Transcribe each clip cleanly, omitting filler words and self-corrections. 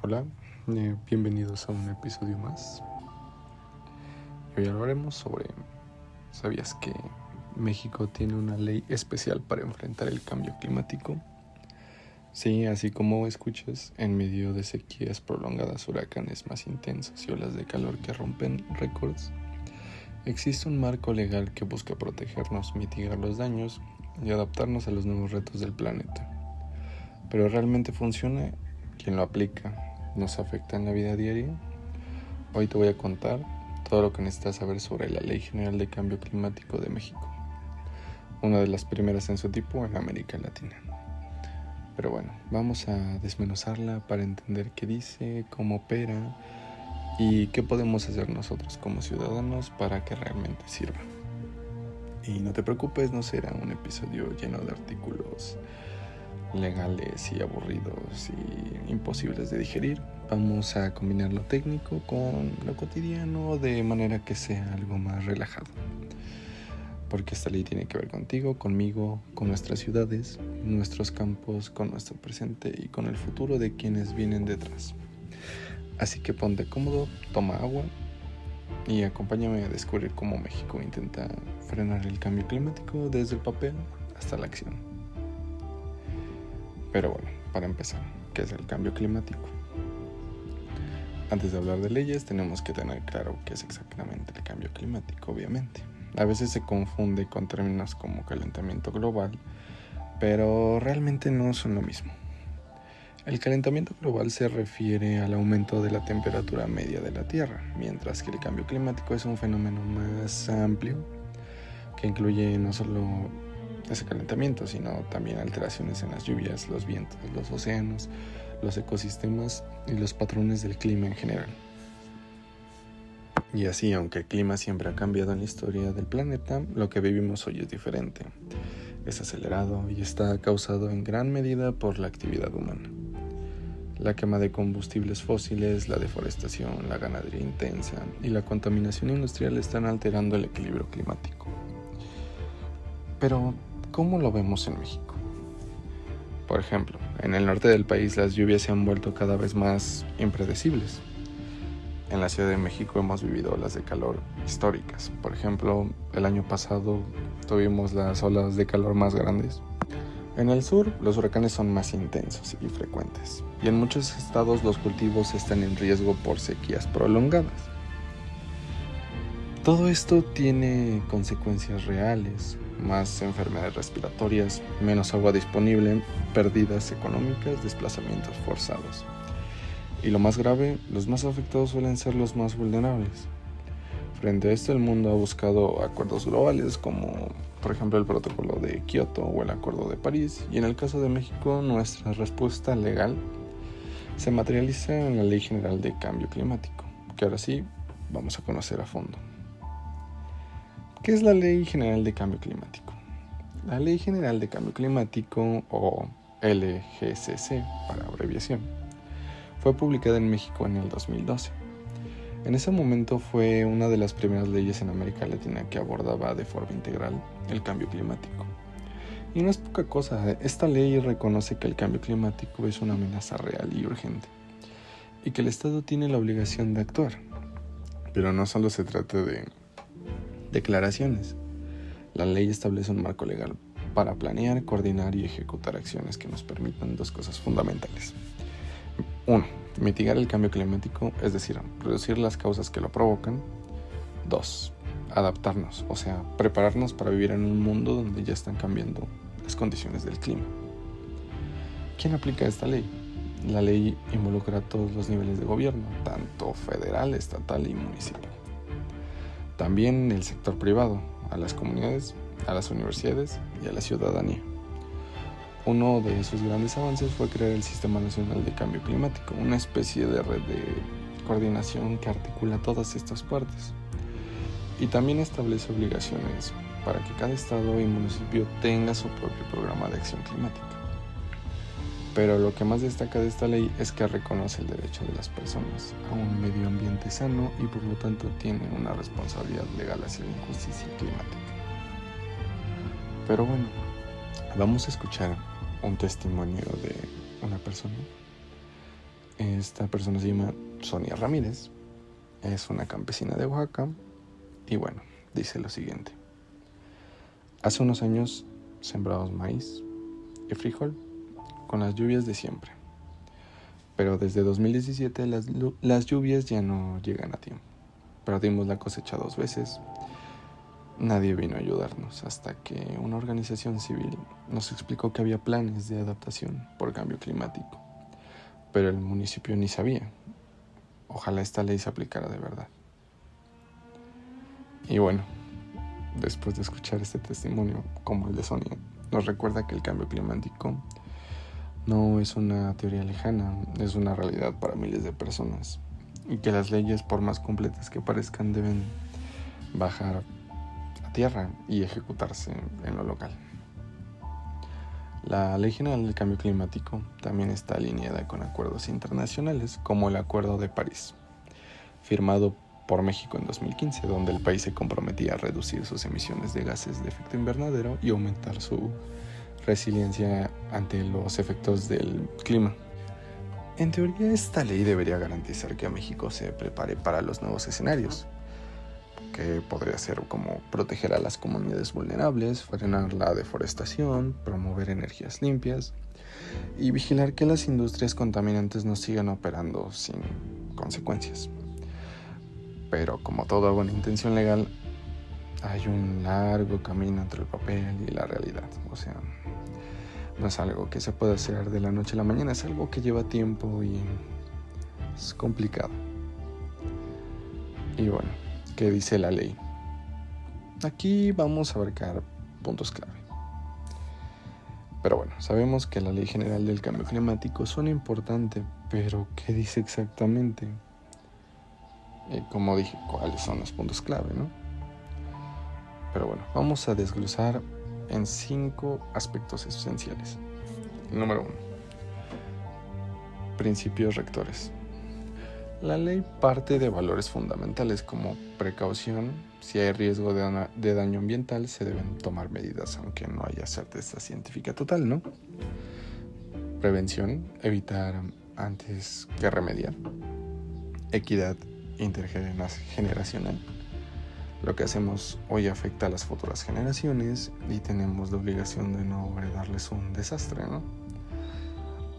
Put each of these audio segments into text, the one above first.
Hola, bienvenidos a un episodio más. Hoy hablaremos sobre, ¿sabías que México tiene una ley especial para enfrentar el cambio climático? Sí, así como escuchas, en medio de sequías prolongadas, huracanes más intensos y olas de calor que rompen récords, existe un marco legal que busca protegernos, mitigar los daños y adaptarnos a los nuevos retos del planeta. ¿Pero realmente funciona? ¿Quién lo aplica? ¿Nos afecta en la vida diaria? Hoy te voy a contar todo lo que necesitas saber sobre la Ley General de Cambio Climático de México, una de las primeras en su tipo en América Latina. Pero bueno, vamos a desmenuzarla para entender qué dice, cómo opera y qué podemos hacer nosotros como ciudadanos para que realmente sirva. Y no te preocupes, no será un episodio lleno de artículos legales y aburridos y imposibles de digerir. Vamos a combinar lo técnico con lo cotidiano de manera que sea algo más relajado. Porque esta ley tiene que ver contigo, conmigo, con nuestras ciudades, nuestros campos, con nuestro presente y con el futuro de quienes vienen detrás. Así que ponte cómodo, toma agua y acompáñame a descubrir cómo México intenta frenar el cambio climático desde el papel hasta la acción. Pero bueno, para empezar, ¿qué es el cambio climático? Antes de hablar de leyes, tenemos que tener claro qué es exactamente el cambio climático, obviamente. A veces se confunde con términos como calentamiento global, pero realmente no son lo mismo. El calentamiento global se refiere al aumento de la temperatura media de la Tierra, mientras que el cambio climático es un fenómeno más amplio que incluye no solo ese calentamiento, sino también alteraciones en las lluvias, los vientos, los océanos, los ecosistemas y los patrones del clima en general. Y así, aunque el clima siempre ha cambiado en la historia del planeta, lo que vivimos hoy es diferente. Es acelerado y está causado en gran medida por la actividad humana. La quema de combustibles fósiles, la deforestación, la ganadería intensa y la contaminación industrial están alterando el equilibrio climático. Pero, ¿cómo lo vemos en México? Por ejemplo, en el norte del país las lluvias se han vuelto cada vez más impredecibles. En la Ciudad de México hemos vivido olas de calor históricas. Por ejemplo, el año pasado tuvimos las olas de calor más grandes. En el sur, los huracanes son más intensos y frecuentes. Y en muchos estados los cultivos están en riesgo por sequías prolongadas. Todo esto tiene consecuencias reales, más enfermedades respiratorias, menos agua disponible, pérdidas económicas, desplazamientos forzados. Y lo más grave, los más afectados suelen ser los más vulnerables. Frente a esto, el mundo ha buscado acuerdos globales como, por ejemplo, el Protocolo de Kioto o el Acuerdo de París. Y en el caso de México, nuestra respuesta legal se materializa en la Ley General de Cambio Climático, que ahora sí vamos a conocer a fondo. ¿Qué es la Ley General de Cambio Climático? La Ley General de Cambio Climático, o LGCC para abreviación, fue publicada en México en el 2012. En ese momento fue una de las primeras leyes en América Latina que abordaba de forma integral el cambio climático. Y no es poca cosa, esta ley reconoce que el cambio climático es una amenaza real y urgente, y que el Estado tiene la obligación de actuar. Pero no solo se trata de declaraciones. La ley establece un marco legal para planear, coordinar y ejecutar acciones que nos permitan dos cosas fundamentales. 1. Mitigar el cambio climático, es decir, reducir las causas que lo provocan. 2. Adaptarnos, o sea, prepararnos para vivir en un mundo donde ya están cambiando las condiciones del clima. ¿Quién aplica esta ley? La ley involucra a todos los niveles de gobierno, tanto federal, estatal y municipal. También el sector privado, a las comunidades, a las universidades y a la ciudadanía. Uno de sus grandes avances fue crear el Sistema Nacional de Cambio Climático, una especie de red de coordinación que articula todas estas partes. Y también establece obligaciones para que cada estado y municipio tenga su propio programa de acción climática. Pero lo que más destaca de esta ley es que reconoce el derecho de las personas a un medio ambiente sano y por lo tanto tiene una responsabilidad legal hacia la injusticia climática. Pero bueno, vamos a escuchar un testimonio de una persona Esta persona se llama Sonia Ramírez, es una campesina de Oaxaca y bueno, dice lo siguiente. Hace unos años sembramos maíz y frijol con las lluvias de siempre, pero desde 2017 las lluvias ya no llegan a tiempo. Perdimos la cosecha 2 veces. Nadie vino a ayudarnos hasta que una organización civil nos explicó que había planes de adaptación por cambio climático, pero el municipio ni sabía. Ojalá esta ley se aplicara de verdad. Y bueno, después de escuchar este testimonio como el de Sonia, nos recuerda que el cambio climático no es una teoría lejana, es una realidad para miles de personas y que las leyes, por más completas que parezcan, deben bajar a tierra y ejecutarse en lo local. La Ley General del Cambio Climático también está alineada con acuerdos internacionales como el Acuerdo de París, firmado por México en 2015, donde el país se comprometía a reducir sus emisiones de gases de efecto invernadero y aumentar su resiliencia ante los efectos del clima. En teoría, esta ley debería garantizar que México se prepare para los nuevos escenarios, que podría ser como proteger a las comunidades vulnerables, frenar la deforestación, promover energías limpias y vigilar que las industrias contaminantes no sigan operando sin consecuencias. Pero como toda buena intención legal, hay un largo camino entre el papel y la realidad. O sea, no es algo que se pueda hacer de la noche a la mañana, es algo que lleva tiempo y es complicado. Y bueno, ¿qué dice la ley? Aquí vamos a abarcar puntos clave. Pero bueno, sabemos que la Ley General del Cambio Climático suena importante, pero ¿qué dice exactamente? Como dije, ¿cuáles son los puntos clave, no? Pero bueno, vamos a desglosar en 5 aspectos esenciales. Número 1. Principios rectores. La ley parte de valores fundamentales como precaución. Si hay riesgo de daño ambiental, se deben tomar medidas, aunque no haya certeza científica total, ¿no? Prevención, evitar antes que remediar. Equidad intergeneracional. Lo que hacemos hoy afecta a las futuras generaciones y tenemos la obligación de no heredarles un desastre, ¿no?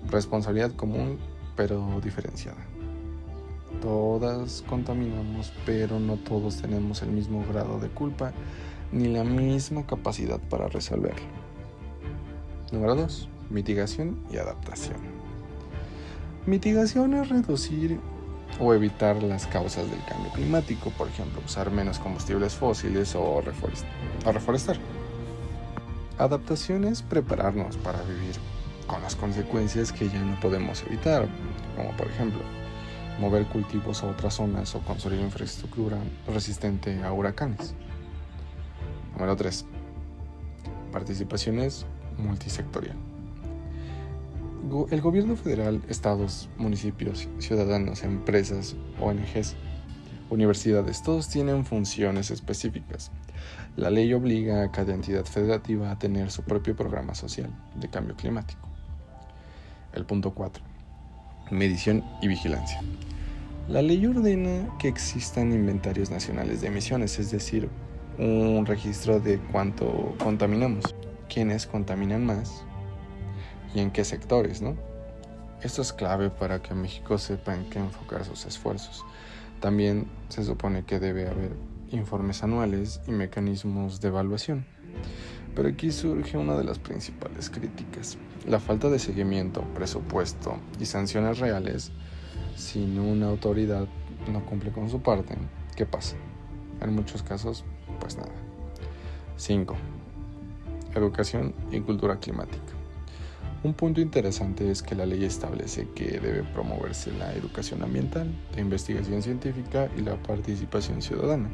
Responsabilidad común, pero diferenciada. Todas contaminamos, pero no todos tenemos el mismo grado de culpa ni la misma capacidad para resolverlo. Número 2. Mitigación y adaptación. Mitigación es reducir o evitar las causas del cambio climático, por ejemplo, usar menos combustibles fósiles o reforestar. Adaptación es prepararnos para vivir con las consecuencias que ya no podemos evitar, como por ejemplo, mover cultivos a otras zonas o construir infraestructura resistente a huracanes. Número 3. Participaciones multisectorial. El gobierno federal, estados, municipios, ciudadanos, empresas, ONGs, universidades, todos tienen funciones específicas. La ley obliga a cada entidad federativa a tener su propio programa social de cambio climático. El punto 4. Medición y vigilancia. La ley ordena que existan inventarios nacionales de emisiones, es decir, un registro de cuánto contaminamos, quiénes contaminan más y en qué sectores, ¿no? Esto es clave para que México sepa en qué enfocar sus esfuerzos. También se supone que debe haber informes anuales y mecanismos de evaluación. Pero aquí surge una de las principales críticas: la falta de seguimiento, presupuesto y sanciones reales. Si una autoridad no cumple con su parte, ¿qué pasa? En muchos casos, pues nada. 5. Educación y cultura climática. Un punto interesante es que la ley establece que debe promoverse la educación ambiental, la investigación científica y la participación ciudadana.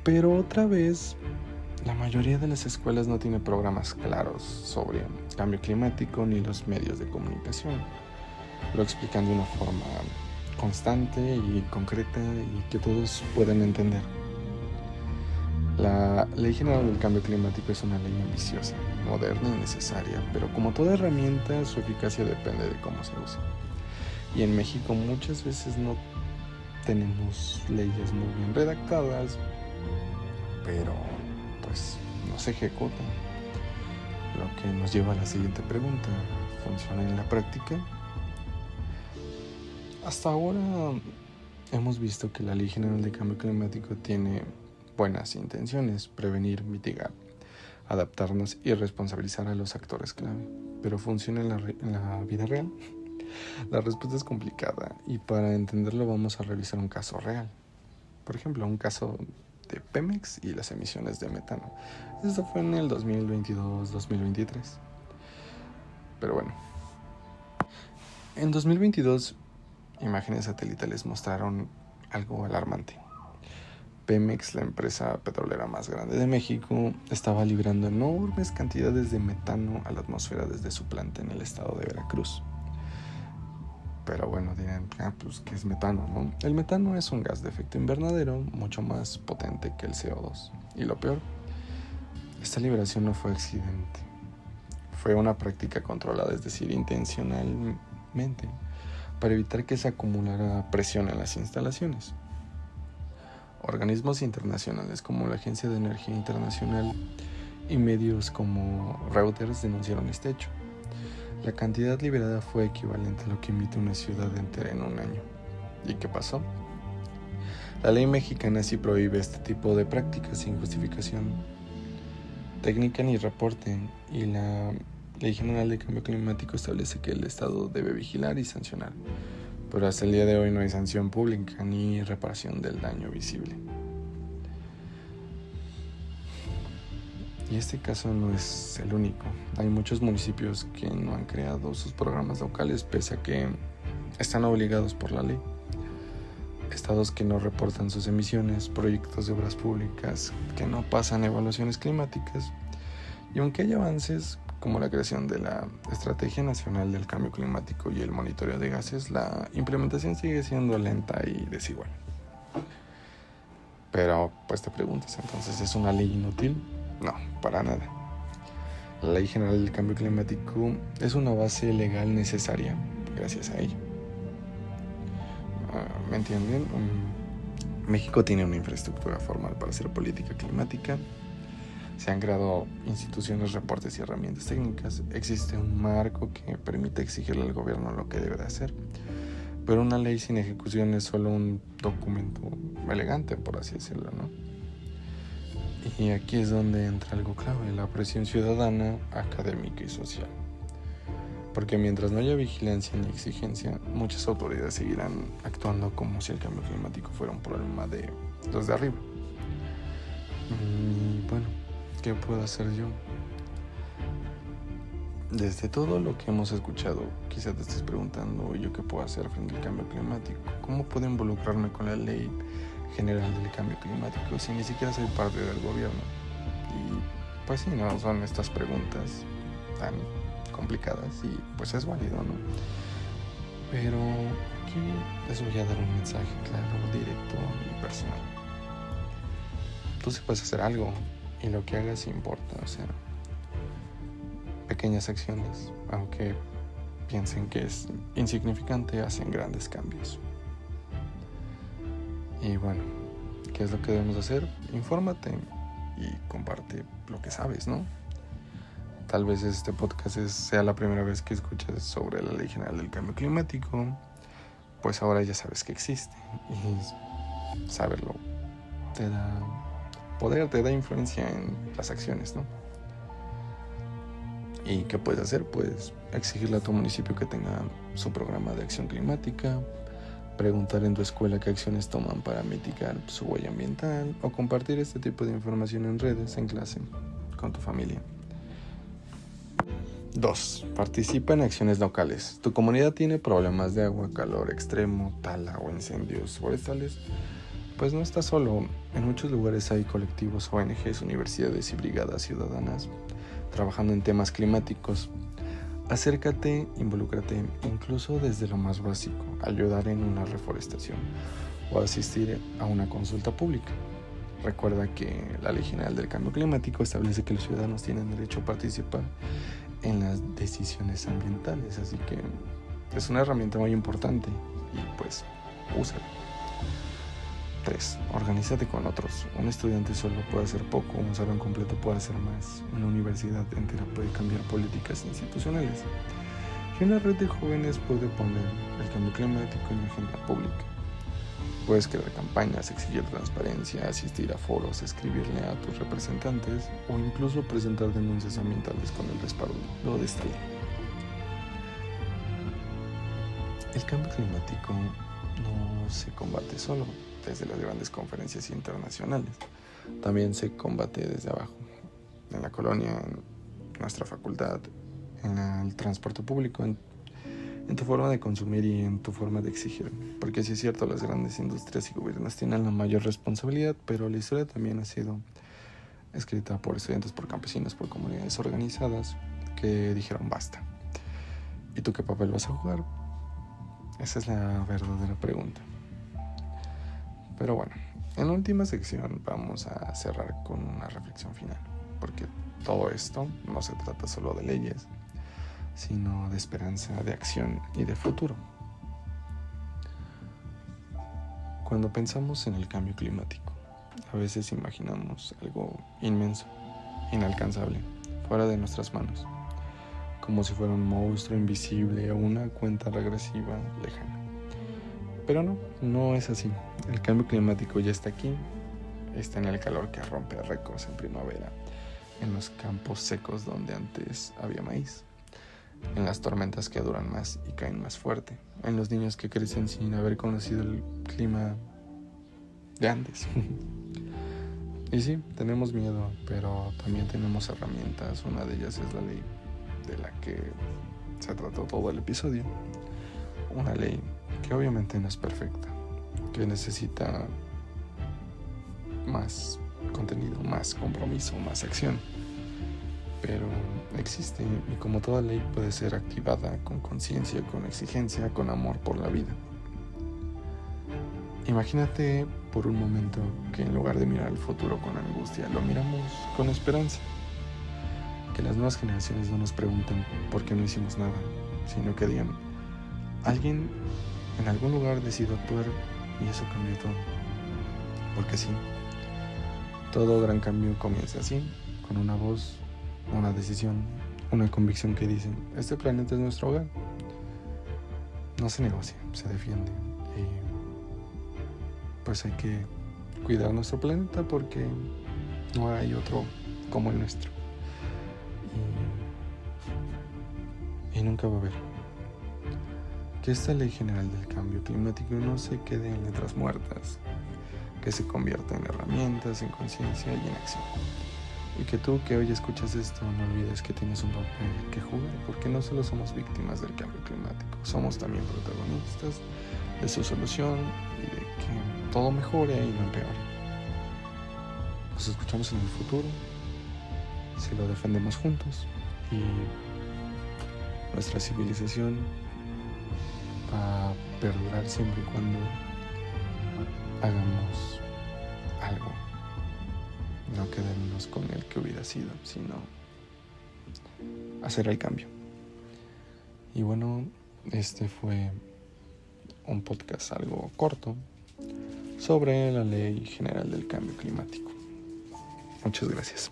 Pero otra vez, la mayoría de las escuelas no tiene programas claros sobre cambio climático ni los medios de comunicación. Lo explican de una forma constante y concreta y que todos pueden entender. La Ley General del Cambio Climático es una ley ambiciosa, moderna y necesaria, pero como toda herramienta, su eficacia depende de cómo se use. Y en México muchas veces no tenemos leyes muy bien redactadas, pero pues no se ejecutan. Lo que nos lleva a la siguiente pregunta: ¿funciona en la práctica? Hasta ahora hemos visto que la Ley General de Cambio Climático tiene buenas intenciones: prevenir, mitigar, adaptarnos y responsabilizar a los actores clave. ¿Pero funciona en la vida real? La respuesta es complicada, y para entenderlo vamos a revisar un caso real. Por ejemplo, un caso de Pemex y las emisiones de metano. Esto fue en el 2022-2023. Pero bueno, en 2022 imágenes satelitales mostraron algo alarmante. Pemex, la empresa petrolera más grande de México, estaba librando enormes cantidades de metano a la atmósfera desde su planta en el estado de Veracruz. Pero bueno, dirán, pues ¿qué es metano, no? El metano es un gas de efecto invernadero mucho más potente que el CO2. Y lo peor, esta liberación no fue accidente. Fue una práctica controlada, es decir, intencionalmente, para evitar que se acumulara presión en las instalaciones. Organismos internacionales como la Agencia de Energía Internacional y medios como Reuters denunciaron este hecho. La cantidad liberada fue equivalente a lo que emite una ciudad entera en un año. ¿Y qué pasó? La ley mexicana sí prohíbe este tipo de prácticas sin justificación técnica ni reporte, y la Ley General de Cambio Climático establece que el Estado debe vigilar y sancionar, pero hasta el día de hoy no hay sanción pública ni reparación del daño visible. Y este caso no es el único. Hay muchos municipios que no han creado sus programas locales pese a que están obligados por la ley. Estados que no reportan sus emisiones, proyectos de obras públicas que no pasan evaluaciones climáticas. Y aunque hay avances como la creación de la Estrategia Nacional del Cambio Climático y el monitoreo de gases, la implementación sigue siendo lenta y desigual. Pero pues te preguntas, ¿entonces es una ley inútil? No, para nada. La Ley General del Cambio Climático es una base legal necesaria gracias a ello. ¿Me entienden? México tiene una infraestructura formal para hacer política climática. Se han creado instituciones, reportes y herramientas técnicas. Existe un marco que permite exigirle al gobierno lo que debe de hacer. Pero una ley sin ejecución es solo un documento elegante, por así decirlo, ¿no? Y aquí es donde entra algo clave: la presión ciudadana, académica y social. Porque mientras no haya vigilancia ni exigencia, muchas autoridades seguirán actuando como si el cambio climático fuera un problema de los de arriba. Y bueno, ¿qué puedo hacer yo? Desde todo lo que hemos escuchado, quizás te estés preguntando: ¿yo qué puedo hacer frente al cambio climático? ¿Cómo puedo involucrarme con la Ley General del Cambio Climático si ni siquiera soy parte del gobierno? Y pues sí, no son estas preguntas tan complicadas, y pues es válido, ¿no? Pero aquí les voy a dar un mensaje claro, directo y personal. Tú sí puedes hacer algo, y lo que hagas importa. O sea, pequeñas acciones, aunque piensen que es insignificante, hacen grandes cambios. Y bueno, ¿qué es lo que debemos hacer? Infórmate y comparte lo que sabes, ¿no? Tal vez este podcast sea la primera vez que escuchas sobre la Ley General del Cambio Climático. Pues ahora ya sabes que existe, y saberlo te da poder, te da influencia en las acciones, ¿no? ¿Y qué puedes hacer? Pues exigirle a tu municipio que tenga su programa de acción climática, preguntar en tu escuela qué acciones toman para mitigar su huella ambiental, o compartir este tipo de información en redes, en clase, con tu familia. 2. Participa en acciones locales. ¿Tu comunidad tiene problemas de agua, calor extremo, tala o incendios forestales? Pues no estás solo. En muchos lugares hay colectivos, ONGs, universidades y brigadas ciudadanas trabajando en temas climáticos. Acércate, involúcrate, incluso desde lo más básico: ayudar en una reforestación o asistir a una consulta pública. Recuerda que la Ley General del Cambio Climático establece que los ciudadanos tienen derecho a participar en las decisiones ambientales, así que es una herramienta muy importante y pues úsala. 3. Organízate con otros. Un estudiante solo puede hacer poco, un salón completo puede hacer más. Una universidad entera puede cambiar políticas institucionales. Y una red de jóvenes puede poner el cambio climático en la agenda pública. Puedes crear campañas, exigir transparencia, asistir a foros, escribirle a tus representantes o incluso presentar denuncias ambientales con el respaldo de esta ley. El cambio climático no se combate solo desde las grandes conferencias internacionales, también se combate desde abajo, en la colonia, en nuestra facultad, en el transporte público, en tu forma de consumir y en tu forma de exigir. Porque sí es cierto, las grandes industrias y gobiernos tienen la mayor responsabilidad, pero la historia también ha sido escrita por estudiantes, por campesinos, por comunidades organizadas que dijeron basta. ¿Y tú qué papel vas a jugar? Esa es la verdadera pregunta. Pero bueno, en la última sección vamos a cerrar con una reflexión final, porque todo esto no se trata solo de leyes, sino de esperanza, de acción y de futuro. Cuando pensamos en el cambio climático, a veces imaginamos algo inmenso, inalcanzable, fuera de nuestras manos, como si fuera un monstruo invisible o una cuenta regresiva lejana. Pero no es así. El cambio climático ya está aquí, está en el calor que rompe récords en primavera, en los campos secos donde antes había maíz, en las tormentas que duran más y caen más fuerte, en los niños que crecen sin haber conocido el clima de antes. Y sí, tenemos miedo, pero también tenemos herramientas. Una de ellas es la ley de la que se trató todo el episodio. Una ley que obviamente no es perfecta, que necesita más contenido, más compromiso, más acción, pero existe, y como toda ley puede ser activada con conciencia, con exigencia, con amor por la vida. Imagínate por un momento que en lugar de mirar el futuro con angustia, lo miramos con esperanza. Que las nuevas generaciones no nos pregunten por qué no hicimos nada, sino que digan, alguien en algún lugar decidió actuar y eso cambió todo. Porque sí, todo gran cambio comienza así, con una voz, una decisión, una convicción que dice, este planeta es nuestro hogar. No se negocia, se defiende. Y pues hay que cuidar nuestro planeta porque no hay otro como el nuestro. Y nunca va a haber. Que esta ley general del cambio climático no se quede en letras muertas, que se convierta en herramientas, en conciencia y en acción. Y que tú que hoy escuchas esto no olvides que tienes un papel que jugar, porque no solo somos víctimas del cambio climático, somos también protagonistas de su solución y de que todo mejore y no empeore. Nos escuchamos en el futuro, si lo defendemos juntos, y nuestra civilización va a perdurar siempre y cuando hagamos algo. No quedarnos con el que hubiera sido, sino hacer el cambio. Y bueno, este fue un podcast algo corto sobre la Ley General del Cambio Climático. Muchas gracias.